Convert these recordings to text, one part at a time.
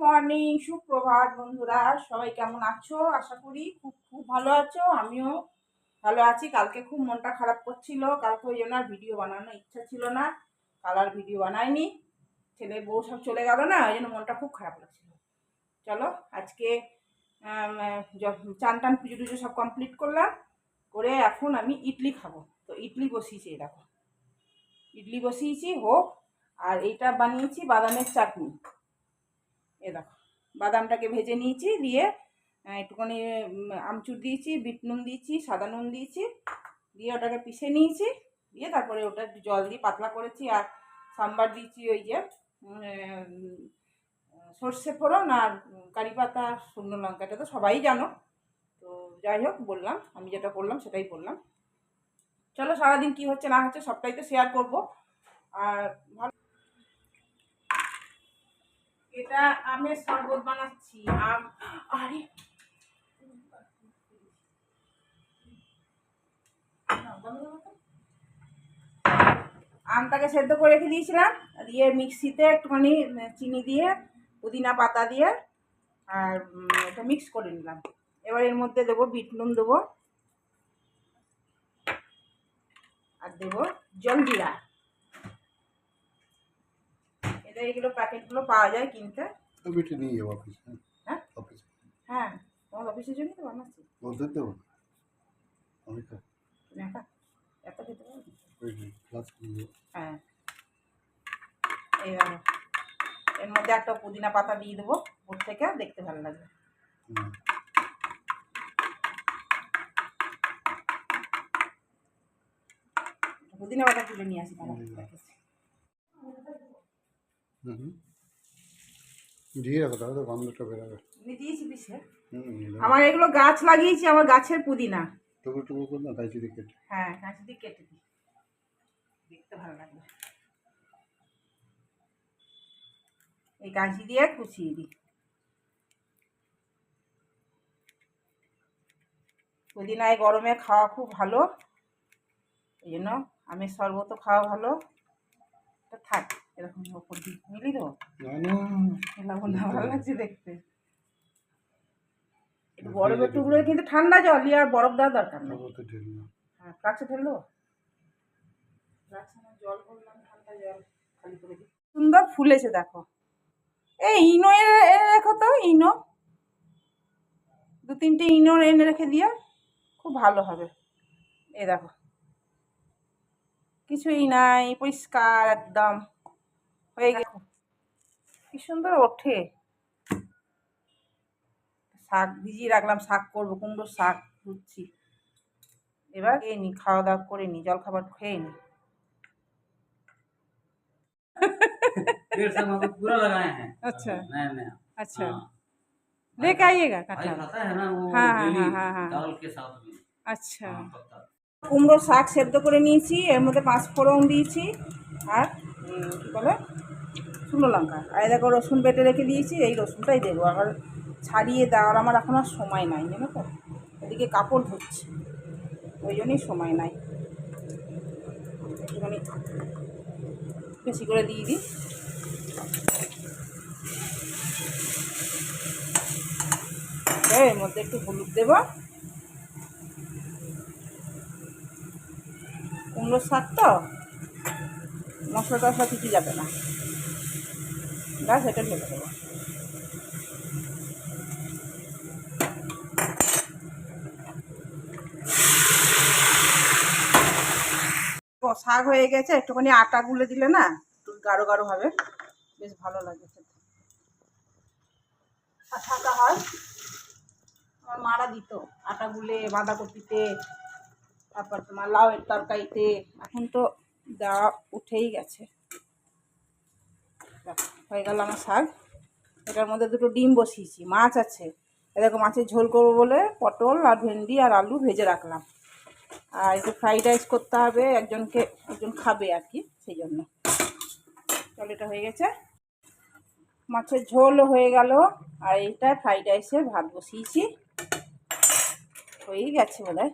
Morning, সুপ্রভাত বন্ধুরা, সবাই কেমন আছো? আশা করি খুব খুব ভালো আছো। আমিও ভালো আছি। কালকে খুব মনটা খারাপ করছিল, কালকে ওই জন্য আর ভিডিও বানানোর ইচ্ছা ছিল না, কাল আর ভিডিও বানাইনি। ছেলে বউ সব চলে গেল না, ওই জন্য মনটা খুব খারাপ লাগছিল। চলো আজকে চান টান পুজো টুজো সব কমপ্লিট করলাম, করে এখন আমি ইডলি খাবো। তো ইডলি বসিয়েছি, দেখো ইডলি বসিয়েছি হোক। আর এইটা বানিয়েছি বাদামের চাটনি। এ দেখো বাদামটাকে ভেজে নিয়েছি, দিয়ে একটুখানি আমচুর দিয়েছি, বিট নুন দিয়েছি, সাদা নুন দিয়েছি, দিয়ে ওটাকে পিষে নিয়েছি। দিয়ে তারপরে ওটা জল দিয়ে পাতলা করেছি। আর সাম্বার দিয়েছি ওই যে সর্ষে ফোড়ন আর কারি পাতা, শুকনো লঙ্কা, এটা তো সবাই জানো। তো যাই হোক, বললাম আমি যেটা করলাম সেটাই বললাম। চলো সারাদিন কি হচ্ছে না হচ্ছে সবটাই তো শেয়ার করবো। আর ভালো, এটা আমের শরবত বানাচ্ছি। আরে আমটাকে সেদ্ধ করে রেখে দিয়েছিলাম, দিয়ে মিক্সিতে একটুখানি চিনি দিয়ে পুদিনা পাতা দিয়ে আর এটা মিক্স করে নিলাম। এবার এর মধ্যে দেবো বিট নুন, দেবো আর দেবো জলজিরা। এটা এগুলো প্যাকেটগুলো পাওয়া যায় কিনতে। নিয়ে যাবো অফিসে। হ্যাঁ হ্যাঁ, তোমার অফিসের জন্যই তো বানাচ্ছি। বলতে দেবো এত খেতে পারবো। হ্যাঁ, এই দেখো এর মধ্যে একটা পুদিনা পাতা দিয়ে দেবো ওর থেকে, দেখতে ভালো লাগবে। পুদিনা পাতা তুলে নিয়ে আসি তাহলে। দিয়ে রাখো তাহলে গন্ধটা বেরোবে। দিয়েছি পিসে। আমার এগুলো গাছ লাগিয়েছি, আমার গাছের পুদিনা। টুকরো টুকরো করে না, কাঁচি দিয়ে কেটে। হ্যাঁ, কাঁচি দিয়ে কেটে দিই, দেখতে ভালো লাগবে। এই কাঁচি দিয়ে কুচিয়ে দিই। পুদিনায় গরমে খাওয়া খুব ভালো, এই জন্য আমের শরবতও খাওয়া ভালো। এটা থাক এরকম ওপর দিই, মিলিয়ে দেবো। না ভালো লাগছে দেখতে। একটু বরফের টুকরো, কিন্তু ঠান্ডা জল দিয়ে আর বরফ দেওয়ার দরকার নেই। হ্যাঁ, ফ্লাক্সে ঢেললো, জল ভরলাম, ঠান্ডা জল খালি করে দিই। সুন্দর ফুলেছে দেখো। এই ইনো এনে রেখো তো, ইনো 2-3টে ইনো এনে রেখে দিয়ে খুব ভালো হবে। এই দেখো কিছুই নাই, পরিষ্কার একদম হয়ে গেছে। কি সুন্দর ওঠে। শাক ভিজিয়ে রাখলাম, শাক করবো, কুমড়োর শাক ধুচ্ছি। এবার খেয়ে নি, খাওয়া দাওয়া করে নি, জল খাবার খেয়ে নি। पूरा लगाए हैं। अच्छा नया नया। अच्छा, हाँ। लेके आइएगा भाई कटहल। खाता है ना वो हाँ हाँ डेली हाँ हाँ दाल के साथ में। আচ্ছা, हाँ, पत्ता। কুমড়োর শাক সেদ্ধ করে নিয়েছি, এর মধ্যে 5 ফোড়ন দিয়েছি আর কী বলে শুকনো লঙ্কা। আর দেখো রসুন বেটে রেখে দিয়েছি, এই রসুনটাই দেবো। আবার ছাড়িয়ে দেওয়ার আমার এখন আর সময় নাই, জানো তো, এদিকে কাপড় ধুচ্ছি, ওই জন্যই সময় নাই। একটুখানি বেশি করে দিয়ে দিই। এর মধ্যে একটু হলুদ দেবো। কুমড়োর শাক তো মশলা টশলা কিছু যাবে না, ব্যাস এটা ঢেলে দেবো। শাক হয়ে গেছে, একটুখানি আটা গুলে দিলে না একটু গাঢ় গাঢ় হবে, বেশ ভালো লাগে খেতে। আটা হয় আমার মারা দিত, আটা গুলে বাঁধাকপিতে, তারপর তোমার লাউয়ের তরকারিতে। এখন তো দেওয়া উঠেই গেছে। হয়ে গেল আমার শাক। এটার মধ্যে 2টো ডিম বসিয়েছি, মাছ আছে। এরকম মাছের ঝোল করবো বলে পটল আর ভেন্ডি আর আলু ভেজে রাখলাম। আর একটু ফ্রাইড রাইস করতে হবে, একজন খাবে আর কি, সেই জন্য। চল, এটা হয়ে গেছে, মাছের ঝোলও হয়ে গেল। আর এইটা ফ্রাইড রাইসের ভাত বসিয়েছি, হয়েই গেছে বোধহয়।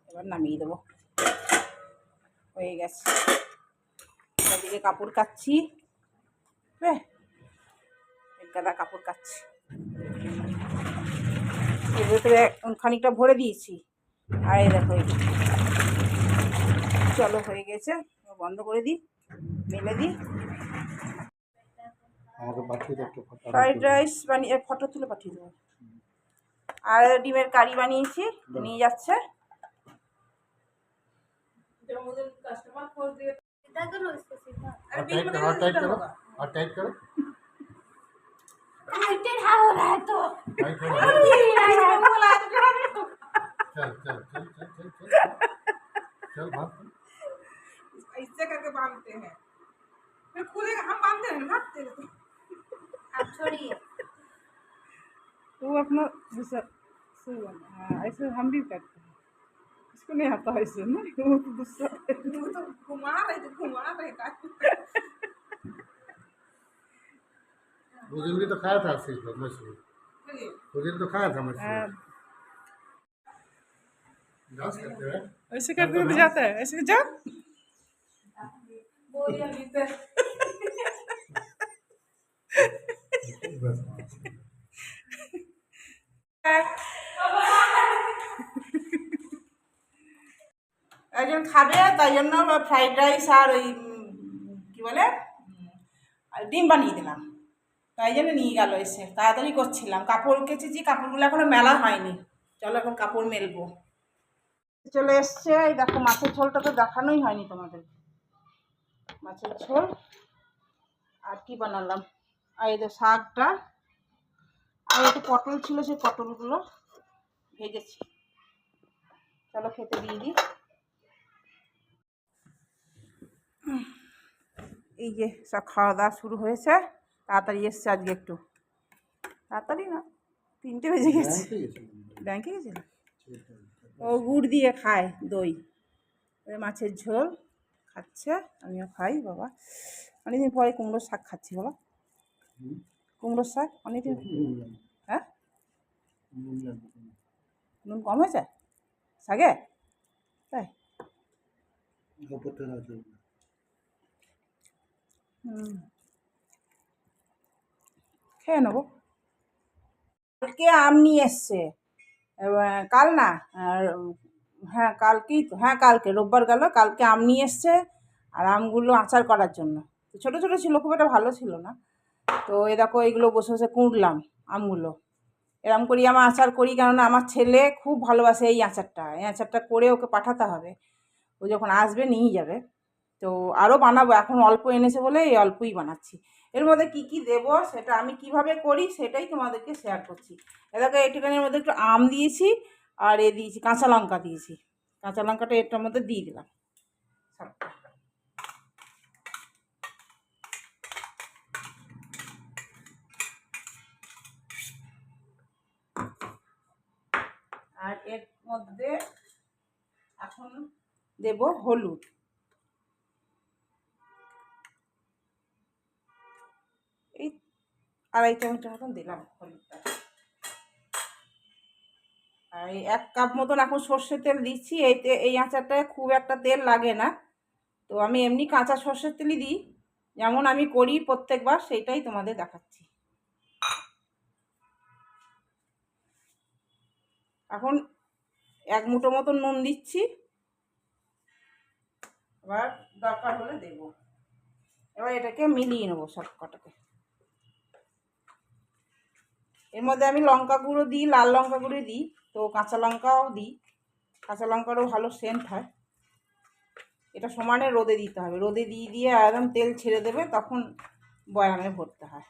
এবার নামিয়ে দেবো, হয়ে গেছে। এদিকে কাপড় কাচ্ছি, গাদা কাপড় কাচ্ছি। এর ভেতরে খানিকটা ভরে দিয়েছি। আর এই দেখো, চলো হয়ে গেছে, বন্ধ করে দিই, মেলে দিই। আমাকে পাঠিয়ে দাও একটা ফটো। ফ্রাইড রাইস বানিয়ে ফটো তুলে পাঠিয়ে দেবো। আর ডিমের কারি বানিয়েছি, নিয়ে যাচ্ছে। কাস্টমার খোঁজ দিয়ে और टाइट करो, और टाइट करो, और टाइट करो। टाइट हो रहा है तो टाइट हो चल चल चल चल चल चल चल भाग। ऐसे करके बांधते हैं, फिर खुलेगा, हम बांधते हैं भागते हैं। आप छोड़िए, वो अपना दूसरा ऐसे हम भी करते हैं। इसको नहीं आता है ऐसे ना, वो तो दूसरा वो तो घुमा रहे का। वो दिन भी तो खाया था सिर्फ मछली, वो दिन तो खाया था मछली। डांस करते हैं, ऐसे करते तो जाता है, ऐसे जा बोलिए भीतर। बस একজন খাবে, তাই জন্য ফ্রাইড রাইস আর ওই কী বলে ডিম বানিয়ে দিলাম। তাই জন্য নিয়ে গেল এসে, তাড়াতাড়ি করছিলাম। কাপড় কেচেছি, কাপড়গুলো এখনো মেলা হয়নি। চলো এখন কাপড় মেলবো। চলে এসছে। এই দেখো, মাছের ঝোলটা তো দেখানোই হয়নি তোমাদের। মাছের ঝোল আর কি বানালাম, আর এই যে শাকটা, আর একটু পটল ছিল, সেই পটলগুলো ভেজেছি। চলো খেতে দিয়ে দিই। এই যে সব খাওয়া দাওয়া শুরু হয়েছে। তাড়াতাড়ি এসছে আজকে, একটু তাড়াতাড়ি না, 3টে বেজে গেছে। ব্যাংকে গেছিল ও, গুড় দিয়ে খায় দই। মাছের ঝোল খাচ্ছে, আমিও খাই। বাবা অনেকদিন পরে কুমড়োর শাক খাচ্ছি। বাবা কুমড়োর শাক অনেকদিন। হ্যাঁ, নুন কম হয়েছে শাকে, তাই? খেয়ে নেবো। কালকে আম নিয়ে এসছে, কাল না, হ্যাঁ কালকেই তো, হ্যাঁ কালকে রোববার গেল। কালকে আম নিয়ে এসছে, আর আমগুলো আচার করার জন্য। ছোটো ছোটো ছিল, খুব একটা ভালো ছিল না। তো এ দেখো, এইগুলো বসে বসে কুঁড়লাম আমগুলো। এরম করি আমার আচার করি, কেননা আমার ছেলে খুব ভালোবাসে এই আচারটা। এই আচারটা করে ওকে পাঠাতে হবে, ও যখন আসবে নিয়ে যাবে। তো আরও বানাবো, এখন অল্প এনেছে বলে এই অল্পই বানাচ্ছি। এর মধ্যে কি কি দেবো সেটা আমি কিভাবে করি সেটাই তোমাদেরকে শেয়ার করছি। এটাকে এইটুখানির মধ্যে একটু আম দিয়েছি, আর এ দিয়েছি কাঁচা লঙ্কা দিয়েছি। কাঁচা লঙ্কাটা এটার মধ্যে দিয়ে দিলাম সবটা। আর এর মধ্যে এখন দেব হলুদ। এই 2.5 চামচের মতন দিলাম হলুদটা। আর এই 1 কাপ মতন এখন সর্ষের তেল দিচ্ছি। এই আচারটায় খুব একটা তেল লাগে না, তো আমি এমনি কাঁচা সর্ষের তেলই দিই, যেমন আমি করি প্রত্যেকবার, সেইটাই তোমাদের দেখাচ্ছি। এখন 1 মুঠো মতন নুন দিচ্ছি, এবার দরকার হলে দেব। এবার এটাকে মিলিয়ে নেবো সব কটাকে। এর মধ্যে আমি লঙ্কা গুঁড়ো দিই, লাল লঙ্কা গুঁড়ো দিই, তো কাঁচা লঙ্কাও দিই। কাঁচা লঙ্কারও ভালো সেন্ট হয়। এটা সমানে রোদে দিতে হবে, রোদে দিয়ে একদম তেল ছেড়ে দেবে, তখন বয়ামে ভরতে হয়।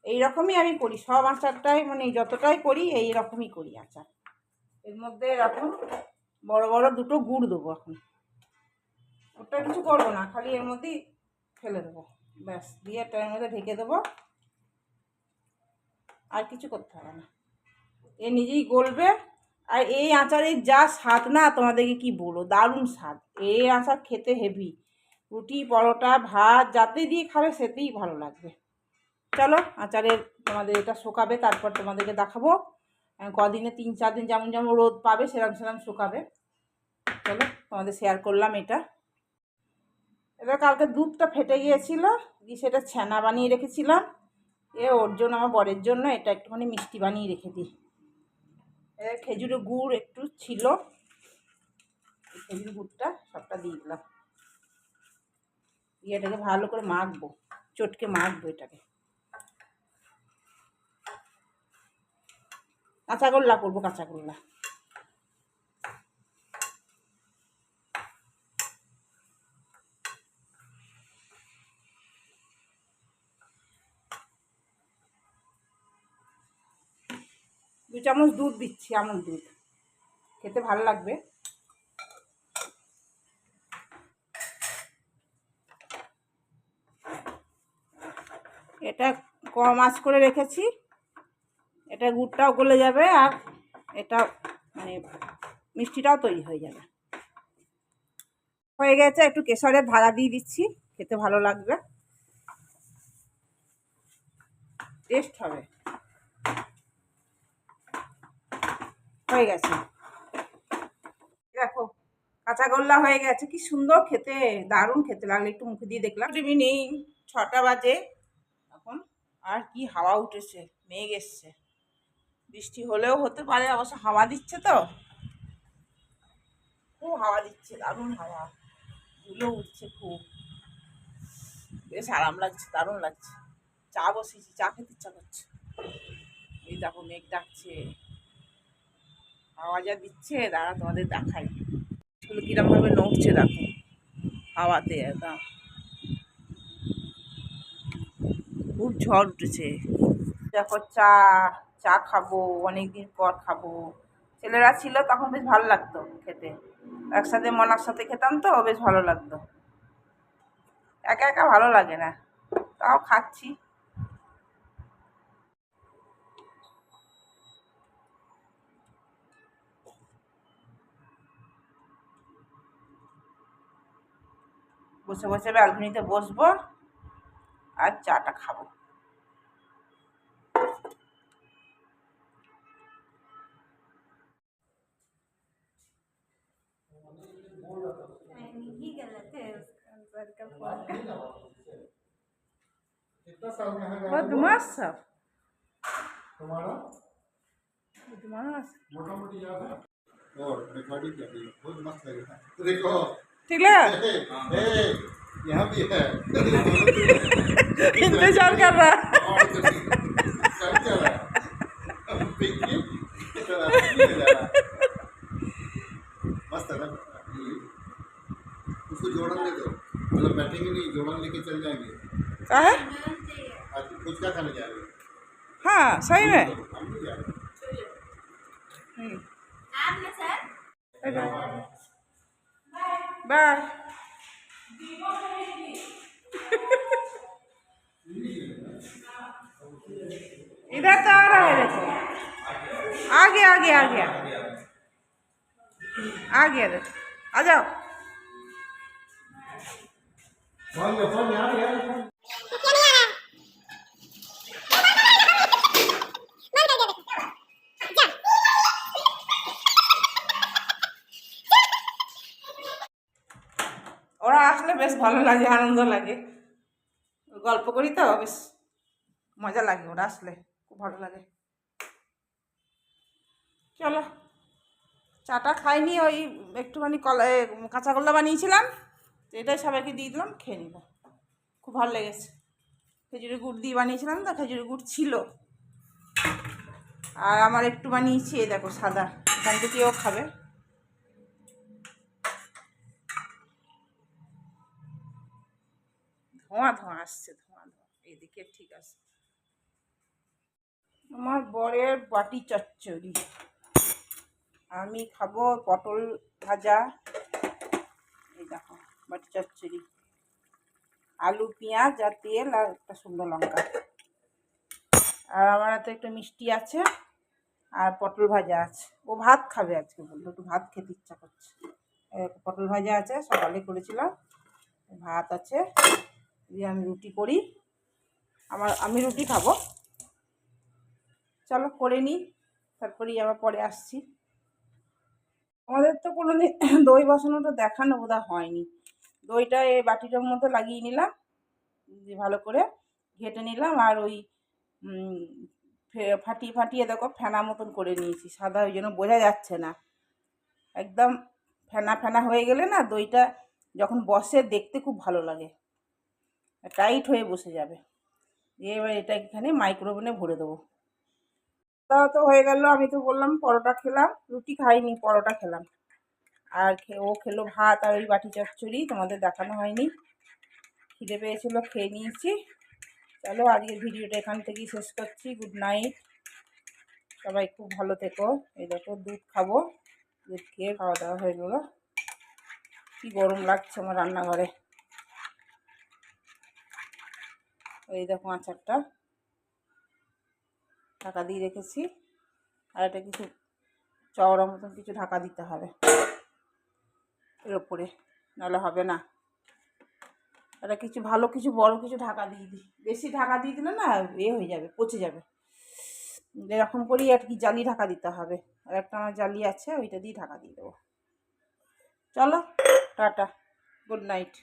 এই রকমই আমি করি সব আচারটাই, মানে যতটাই করি এই রকমই করি আচার। এর মধ্যে এরকম বড় বড় 2টো গুড় দেবো এখন। ওটা কিছু করবো না, খালি এর মধ্যেই ফেলে দেবো, ব্যাস। দিয়ে এর মধ্যে ঢেকে দেবো, আর কিছু করতে হবে না, এ নিজেই গলবে। আর এই আচারের যা স্বাদ না, তোমাদেরকে কি বলবো, দারুণ স্বাদ। এই আচার খেতে হেভি, রুটি পরোটা ভাত যাতে দিয়ে খাবে সেতেই ভালো লাগবে। চলো আচারের তোমাদের এটা শুকাবে, তারপর তোমাদেরকে দেখাবো কদিনে 3-4 দিন যেমন যেমন রোদ পাবে সেরকম সেরকম শুকাবে। চলো তোমাদের শেয়ার করলাম এটা। এবার কালকে দুধটা ফেটে গিয়েছিল, দিয়ে সেটা ছানা বানিয়ে রেখেছিলাম। ওর জন্য, আমার বরের জন্য এটা একটুখানি মিষ্টি বানিয়ে রেখে দিই। খেজুরের গুড় একটু ছিল, খেজুর গুড়টা সবটা দিয়ে দিলাম। দিয়ে এটাকে ভালো করে মাখবো, চটকে মাখবো এটাকে। কাঁচাগোল্লা করবো, কাঁচাগোল্লা। দু চামচ দুধ দিচ্ছি, আমুল দুধ, খেতে ভালো লাগবে। এটা কম আঁচ করে রেখেছি, এটা গুড়টাও গলে যাবে আর এটা মানে মিষ্টিটাও তৈরি হয়ে যাবে। হয়ে গেছে, একটু কেশরের ধারা দিয়ে দিচ্ছি, খেতে ভালো লাগবে, টেস্ট হবে। হয়ে গেছে, দেখো কাঁচাগোল্লা হয়ে গেছে, কি সুন্দর খেতে, দারুণ খেতে লাগলো। একটু মুখে দিয়ে দেখলাম। গুড ইভিনিং, 6টা বাজে এখন। আর কি হাওয়া উঠেছে, মেঘ এসছে, বৃষ্টি হলেও হতে পারে, অবশ্য হাওয়া দিচ্ছে তো, খুব হাওয়া দিচ্ছে, দারুণ হাওয়া, ধুলো উঠছে খুব, বেশ আরাম লাগছে, দারুণ লাগছে। চা বসিয়েছি, চা খেতে ইচ্ছা করছে। এই দেখো মেঘ ডাকছে, হাওয়া যা দিচ্ছে, দাঁড়া তোমাদের দেখাই এগুলো কিরম ভাবে নড়ছে, দেখো হাওয়াতে একদম, খুব ঝড় উঠেছে। দেখো চা, চা খাবো, অনেকদিন পর খাবো। ছেলেরা ছিল তখন বেশ ভালো লাগতো খেতে, একসাথে মনার সাথে খেতাম তো, বেশ ভালো লাগতো। একা একা ভালো লাগে না, তাও খাচ্ছি। বসে বসে ব্যালকনিতে বসবো আর চাটা খাবো। कितना साल में है बदमाश सब, तुम्हारा? बदमाश। मोटा मोटी याद है और रिकॉर्डिंग कर रही है, बहुत मस्त लगेगा। देखो ठीक है, यहाँ भी है इंतजार कर रहा है। और चल चला पिंकी चला मस्त है ना। उसको जोड़न दे दो, मतलब बैठेंगे नहीं, जोड़न लेके चल जाएंगे। क्या है? आज फुचका खाने जा रहे हैं। हाँ सही में। हम नहीं जा रहे। बाय। इधर तो आ रहा है, देखो आ गया आ गया आ गया आ गया, देखो आ जाओ। फोन यार ওরা আসলে বেশ ভালো লাগে, আনন্দ লাগে, গল্প করি তো, বেশ মজা লাগে, ওরা আসলে খুব ভালো লাগে। চলো চাটা খাইনি, ওই একটুখানি কাঁচাগোল্লা বানিয়েছিলাম, তো এটাই সবাইকে দিয়ে দিলাম, খেয়ে নিল, খুব ভালো লেগেছে। খেজুরের গুড় দিয়ে বানিয়েছিলাম তো, খেজুরের গুড় ছিল, আর আমার একটু বানিয়েছি, এই দেখো সাদা, এখান থেকেও খাবে। ধোঁয়া ধোঁয়া আসছে, ধোঁয়া ধোঁয়া, এদিকে ঠিক আছে। আমার বরের বাটি চচ্চড়ি, আমি খাবো পটল ভাজা, এই দেখো বাটি চচ্চড়ি, আলু পেঁয়াজ আর তেল আর একটা শুকনো লঙ্কা, আর আমার হাতে একটু মিষ্টি আছে আর পটল ভাজা আছে। ও ভাত খাবে আজকে, বললো একটু ভাত খেতে ইচ্ছা করছে। পটল ভাজা আছে, সকালে করেছিলাম, ভাত আছে, দিয়ে আমি রুটি করি, আমি রুটি খাবো। চলো করে নিই, তারপরেই আবার পরে আসছি। আমাদের তো কোনোদিন দই বসানোটা দেখানো বোধহয় হয়নি, দইটা এই বাটিটার মধ্যে লাগিয়ে নিলাম, দিয়ে ভালো করে ঘেটে নিলাম। আর ওই ফাটিয়ে ফাটিয়ে দেখো ফেনা মতন করে নিয়েছি, সাদা ওই জন্য বোঝা যাচ্ছে না। একদম ফেনা ফেনা হয়ে গেলে না দইটা যখন বসে দেখতে খুব ভালো লাগে, টাইট হয়ে বসে যাবে। দিয়ে এবার এটা এখানে মাইক্রোওভেনে ভরে দেবো। তা তো হয়ে গেল। আমি তো বললাম পরোটা খেলাম, রুটি খাইনি, পরোটা খেলাম। আর ও খেলো ভাত আর ওই বাটি চচ্চড়ি, তোমাদের দেখানো হয়নি। খিদে পেয়েছিলো, খেয়ে নিয়েছি। চলো আজকের ভিডিওটা এখান থেকেই শেষ করছি। গুড নাইট, সবাই খুব ভালো থেকো। এই দেখো দুধ খাবো, দুধ খেয়ে খাওয়া দাওয়া হয়ে গেলো। কি গরম লাগছে আমার রান্নাঘরে। এই দেখো আচারটা ঢাকা দিয়ে রেখেছি, আর এটা কিছু চওড়া মতন কিছু ঢাকা দিতে হবে এর ওপরে, নাহলে হবে না। এটা কিছু ভালো কিছু বড় কিছু ঢাকা দিয়ে দিই, বেশি ঢাকা দিয়ে দিলে না হয়ে যাবে, পচে যাবে। এরকম করেই আর কি জালি ঢাকা দিতে হবে। আর একটা আমার জালি আছে, ওইটা দিয়ে ঢাকা দিয়ে দেবো। চলো টাটা, গুড নাইট।